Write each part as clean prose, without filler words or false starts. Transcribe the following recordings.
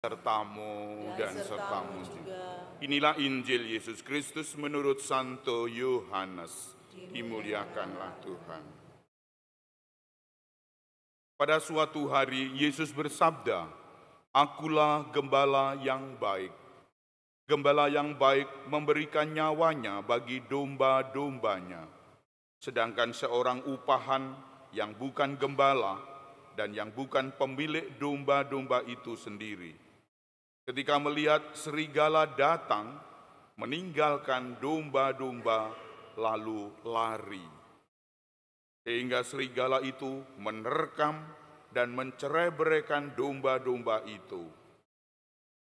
sertamu dan sertamu juga. Inilah Injil Yesus Kristus menurut Santo Yohanes. Dimuliakanlah Tuhan. Pada suatu hari Yesus bersabda, "Akulah gembala yang baik. Gembala yang baik memberikan nyawanya bagi domba-dombanya. Sedangkan seorang upahan yang bukan gembala dan yang bukan pemilik domba-domba itu sendiri, ketika melihat serigala datang, meninggalkan domba-domba lalu lari. Sehingga serigala itu menerkam dan mencerai-beraikan domba-domba itu.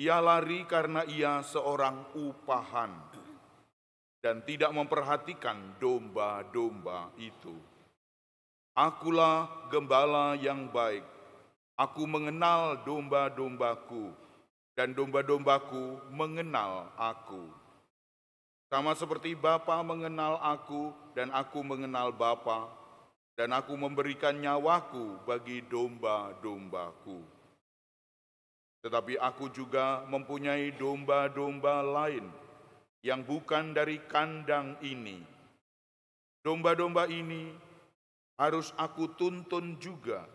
Ia lari karena ia seorang upahan dan tidak memperhatikan domba-domba itu. Akulah gembala yang baik. Aku mengenal domba-dombaku, dan domba-dombaku mengenal aku. Sama seperti Bapa mengenal aku, dan aku mengenal Bapa, dan aku memberikan nyawaku bagi domba-dombaku. Tetapi aku juga mempunyai domba-domba lain yang bukan dari kandang ini. Domba-domba ini harus aku tuntun juga.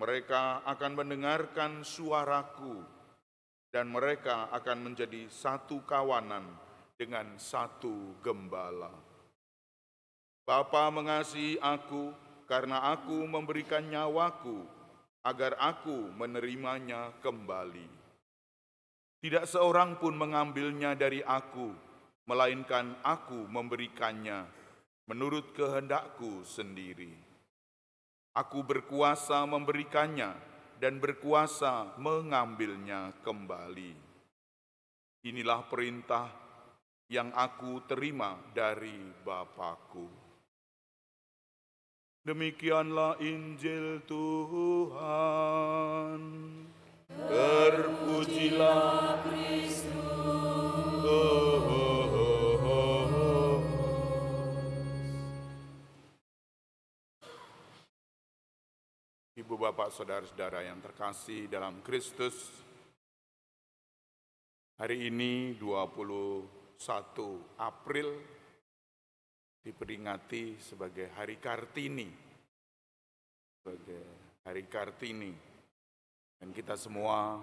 Mereka akan mendengarkan suaraku, dan mereka akan menjadi satu kawanan dengan satu gembala. Bapa mengasihi aku karena aku memberikan nyawaku agar aku menerimanya kembali. Tidak seorang pun mengambilnya dari aku, melainkan aku memberikannya menurut kehendakku sendiri. Aku berkuasa memberikannya dan berkuasa mengambilnya kembali. Inilah perintah yang aku terima dari Bapa-Ku." Demikianlah Injil Tuhan. Terpujilah Kristus. Ibu, bapak, saudara-saudara yang terkasih dalam Kristus, hari ini 21 April diperingati sebagai Hari Kartini. Dan kita semua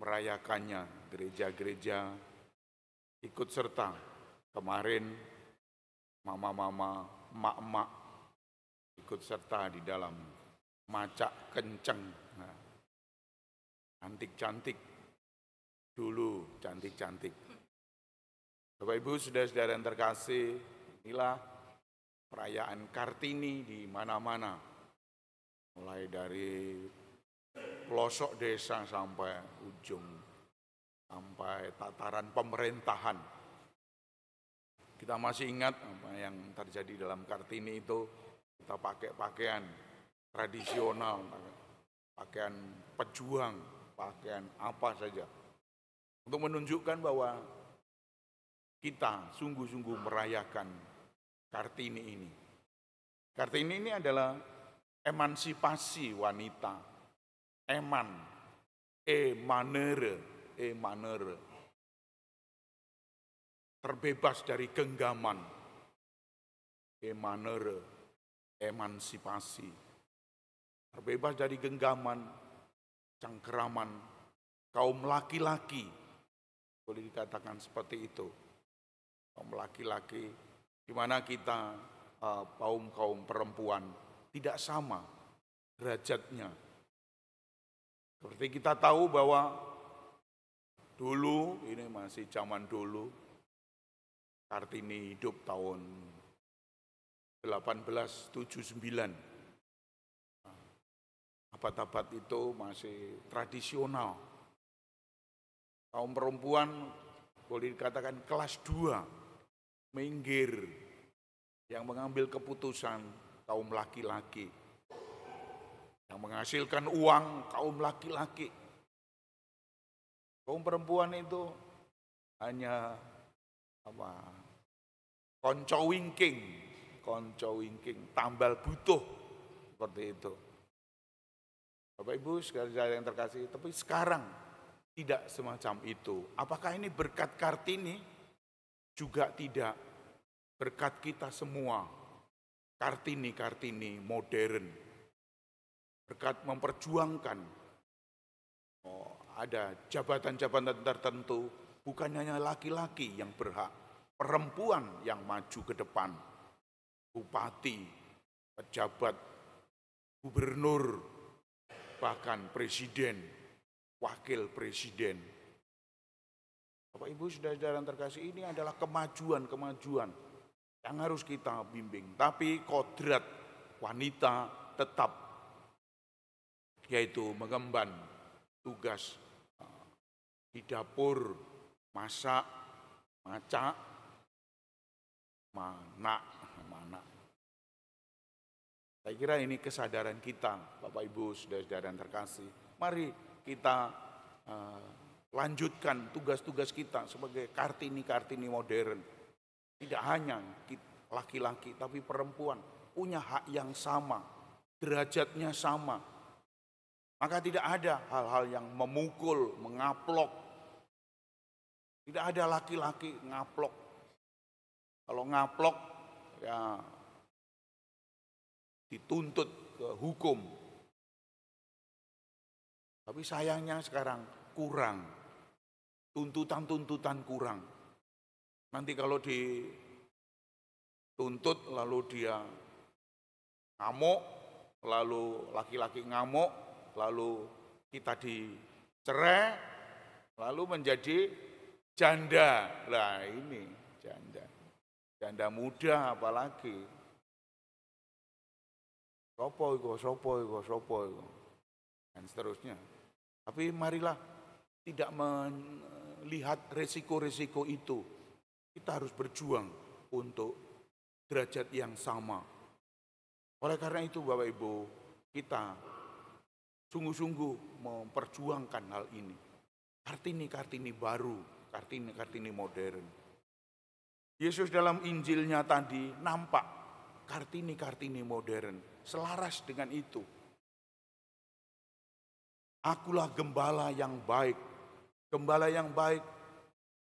merayakannya, gereja-gereja ikut serta. Kemarin mama-mama, emak-emak ikut serta di dalam macak kenceng. Nah, cantik-cantik, dulu cantik-cantik. Bapak Ibu, saudara-saudara yang terkasih, inilah perayaan Kartini di mana-mana. Mulai dari pelosok desa sampai ujung, sampai tataran pemerintahan. Kita masih ingat apa yang terjadi dalam Kartini itu. Kita pakai pakaian tradisional, pakaian pejuang, pakaian apa saja, untuk menunjukkan bahwa kita sungguh-sungguh merayakan Kartini ini. Kartini ini adalah emansipasi wanita, emanere, terbebas dari genggaman, emanere, emansipasi, terbebas dari genggaman, cengkeraman, kaum laki-laki, boleh dikatakan seperti itu. Kaum laki-laki, di mana kita kaum perempuan tidak sama derajatnya. Seperti kita tahu bahwa dulu, ini masih zaman dulu, Kartini hidup tahun 1879. Abad-abad itu masih tradisional. Kaum perempuan boleh dikatakan kelas 2, minggir, yang mengambil keputusan kaum laki-laki, yang menghasilkan uang kaum laki-laki. Kaum perempuan itu hanya konco wingking, tambal butuh, seperti itu. Bapak Ibu sekalian yang terkasih, tapi sekarang Tidak semacam itu. Apakah ini berkat Kartini? Juga tidak. Berkat kita semua. Kartini modern. Berkat memperjuangkan. Ada jabatan-jabatan tertentu. Bukan hanya laki-laki yang berhak. Perempuan yang maju ke depan. Bupati, pejabat, gubernur, bahkan presiden, wakil presiden. Bapak Ibu saudara-saudara yang terkasih, ini adalah kemajuan yang harus kita bimbing. Tapi kodrat wanita tetap, yaitu mengemban tugas di dapur, masak, macak, mana. Saya kira ini kesadaran kita, Bapak Ibu saudara-saudara yang terkasih. Mari kita lanjutkan tugas-tugas kita sebagai Kartini modern. Tidak hanya laki-laki, tapi perempuan punya hak yang sama, derajatnya sama. Maka tidak ada hal-hal yang memukul, mengaplok. Tidak ada laki-laki ngaplok. Kalau ngaplok, ya dituntut ke hukum. Tapi sayangnya sekarang kurang. Tuntutan kurang. Nanti kalau dituntut lalu dia ngamuk, lalu laki-laki ngamuk, lalu kita dicerai, lalu menjadi janda. Lah ini janda. Janda muda apalagi. Sopo iku, dan seterusnya. Tapi marilah tidak melihat resiko-resiko itu. Kita harus berjuang untuk derajat yang sama. Oleh karena itu Bapak Ibu, kita sungguh-sungguh memperjuangkan hal ini. Kartini baru, Kartini modern. Yesus dalam Injilnya tadi nampak Kartini modern. Selaras dengan itu. Akulah gembala yang baik. Gembala yang baik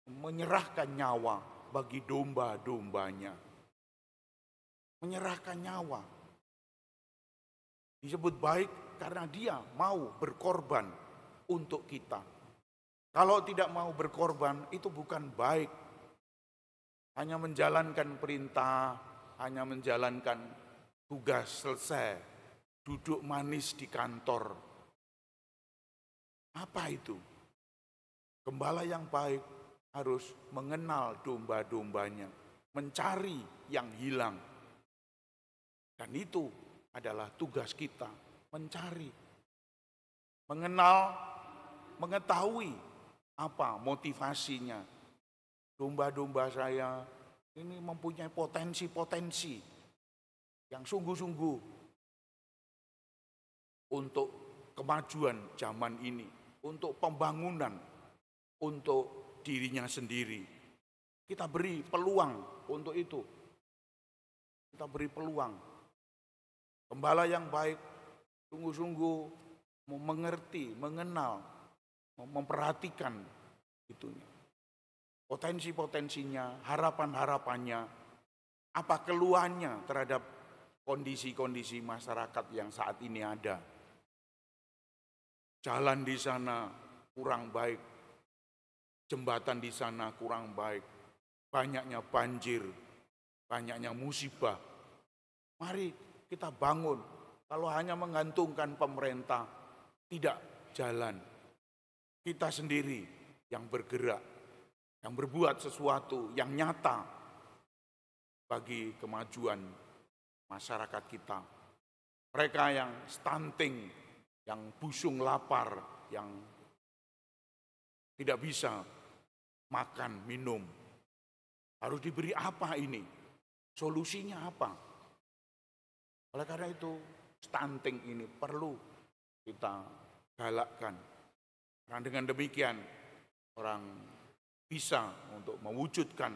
menyerahkan nyawa bagi domba-dombanya. Menyerahkan nyawa. Disebut baik karena dia mau berkorban untuk kita. Kalau tidak mau berkorban itu bukan baik. Hanya menjalankan perintah, hanya menjalankan tugas selesai, duduk manis di kantor. Apa itu? Gembala yang baik harus mengenal domba-dombanya, mencari yang hilang. Dan itu adalah tugas kita, mencari, mengenal, mengetahui apa motivasinya. Domba-domba saya ini mempunyai potensi yang sungguh-sungguh untuk kemajuan zaman ini, untuk pembangunan, untuk dirinya sendiri. Kita beri peluang untuk itu. Kita beri peluang. Gembala yang baik sungguh-sungguh mengerti, mengenal, memperhatikan itunya. Potensi-potensinya, harapan-harapannya, apa keluhannya terhadap kondisi-kondisi masyarakat yang saat ini ada. Jalan di sana kurang baik, jembatan di sana kurang baik, banyaknya banjir, banyaknya musibah. Mari kita bangun. Kalau hanya menggantungkan pemerintah, tidak jalan. Kita sendiri yang bergerak, yang berbuat sesuatu yang nyata bagi kemajuan masyarakat kita. Mereka yang stunting, yang busung lapar, yang tidak bisa makan, minum. Harus diberi apa ini? Solusinya apa? Oleh karena itu, stunting ini perlu kita galakkan. Karena dengan demikian, orang bisa untuk mewujudkan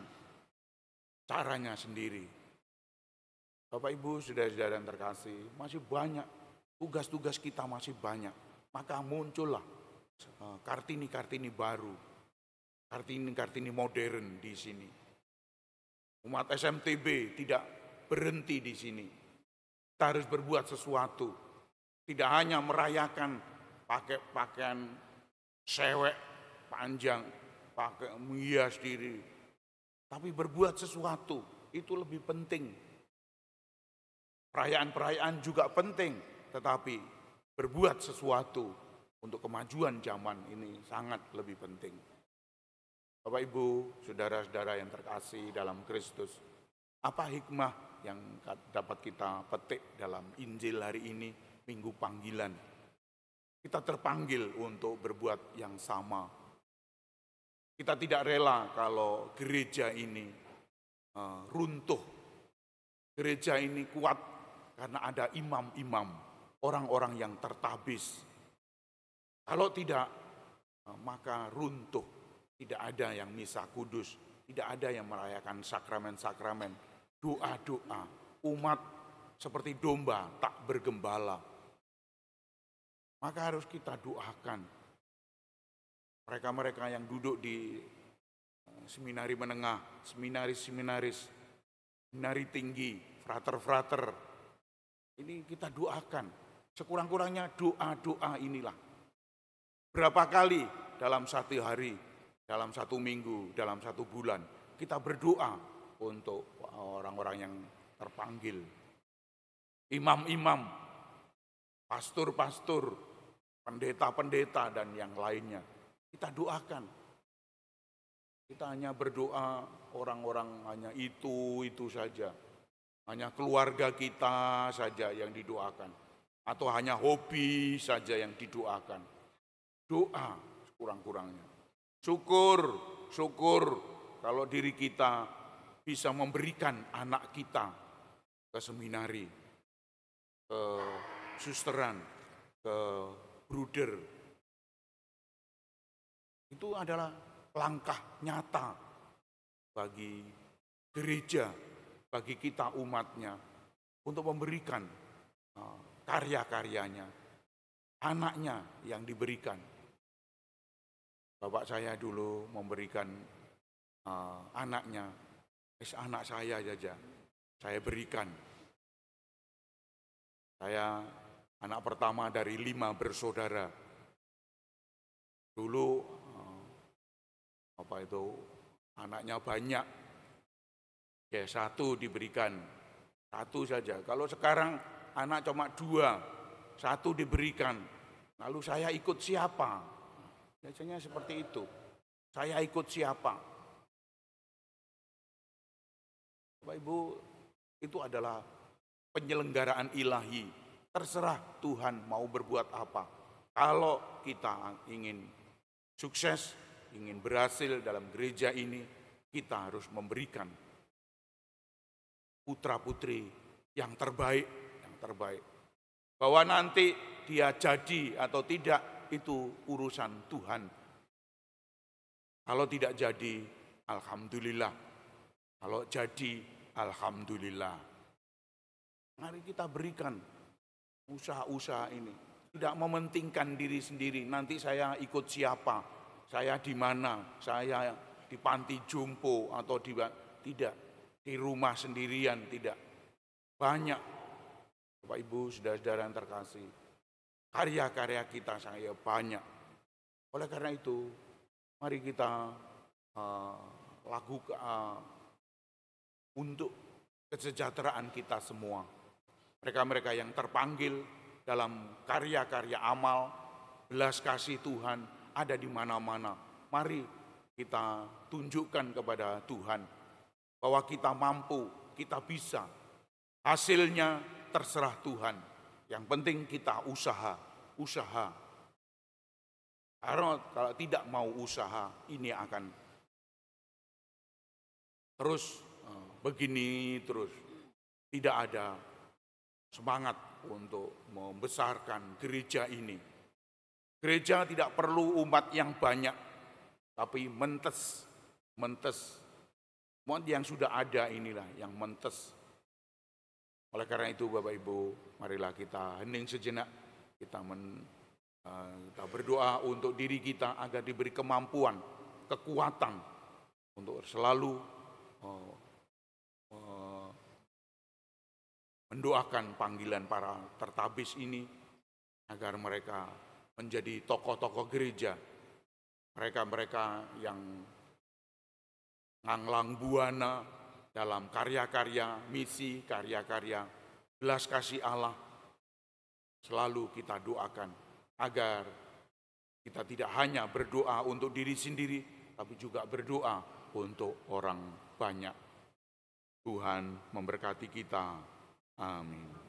caranya sendiri. Bapak Ibu, saudara-saudara yang terkasih, masih banyak, tugas-tugas kita masih banyak. Maka muncullah Kartini-Kartini baru, Kartini-Kartini modern di sini. Umat SMTB tidak berhenti di sini. Kita harus berbuat sesuatu. Tidak hanya merayakan pakai pakaian sewek panjang, pakai menghias diri. Tapi berbuat sesuatu itu lebih penting. Perayaan-perayaan juga penting, tetapi berbuat sesuatu untuk kemajuan zaman ini sangat lebih penting. Bapak Ibu, saudara-saudara yang terkasih dalam Kristus, apa hikmah yang dapat kita petik dalam Injil hari ini, Minggu Panggilan? Kita terpanggil untuk berbuat yang sama. Kita tidak rela kalau gereja ini runtuh. Gereja ini kuat karena ada imam-imam, orang-orang yang tertabis. Kalau tidak, maka runtuh. Tidak ada yang misa kudus, tidak ada yang merayakan sakramen-sakramen, doa-doa. Umat seperti domba tak bergembala. Maka harus kita doakan. Mereka-mereka yang duduk di seminari menengah, seminaris-seminaris, seminari tinggi, frater-frater. Ini kita doakan. Sekurang-kurangnya doa-doa inilah. Berapa kali dalam satu hari, dalam satu minggu, dalam satu bulan, kita berdoa untuk orang-orang yang terpanggil. Imam-imam, pastor-pastor, pendeta-pendeta, dan yang lainnya. Kita doakan. Kita hanya berdoa orang-orang hanya itu saja. Hanya keluarga kita saja yang didoakan. Atau hanya hobi saja yang didoakan. Doa sekurang-kurangnya. Syukur kalau diri kita bisa memberikan anak kita ke seminari, ke susteran, ke bruder. Itu adalah langkah nyata bagi gereja, bagi kita umatnya, untuk memberikan karya-karyanya, anaknya yang diberikan. Bapak saya dulu memberikan anaknya, anak saya saja, saya berikan. Saya anak pertama dari 5 bersaudara. Dulu anaknya banyak, ya 1 diberikan, 1 saja. Kalau sekarang anak cuma 2, 1 diberikan, lalu saya ikut siapa? Biasanya seperti itu. Saya ikut siapa? Bapak Ibu, itu adalah penyelenggaraan ilahi. Terserah Tuhan mau berbuat apa. Kalau kita ingin sukses, ingin berhasil dalam gereja ini, kita harus memberikan putra-putri yang terbaik, Bahwa nanti dia jadi atau tidak, itu urusan Tuhan. Kalau tidak jadi, alhamdulillah. Kalau jadi, alhamdulillah. Mari kita berikan usaha-usaha ini. Tidak mementingkan diri sendiri. Nanti saya ikut siapa, saya di mana, saya di panti jompo atau tidak, di rumah sendirian, tidak. Banyak, Bapak Ibu, saudara-saudara yang terkasih. Karya-karya kita sangat banyak. Oleh karena itu, mari kita lakukan untuk kesejahteraan kita semua. Mereka-mereka yang terpanggil dalam karya-karya amal, belas kasih Tuhan ada di mana-mana. Mari kita tunjukkan kepada Tuhan bahwa kita mampu, kita bisa. Hasilnya terserah Tuhan. Yang penting kita usaha. Karena kalau tidak mau usaha, ini akan terus begini terus. Tidak ada semangat untuk membesarkan gereja ini. Gereja tidak perlu umat yang banyak, tapi mentes. Umat yang sudah ada inilah yang mentes. Oleh karena itu Bapak Ibu, marilah kita hening sejenak, kita Kita berdoa untuk diri kita agar diberi kemampuan, kekuatan untuk selalu mendoakan panggilan para tertabis ini agar mereka menjadi tokoh-tokoh gereja, mereka-mereka yang nganglang buana dalam karya-karya misi, karya-karya belas kasih Allah. Selalu kita doakan agar kita tidak hanya berdoa untuk diri sendiri, tapi juga berdoa untuk orang banyak. Tuhan memberkati kita. Amin.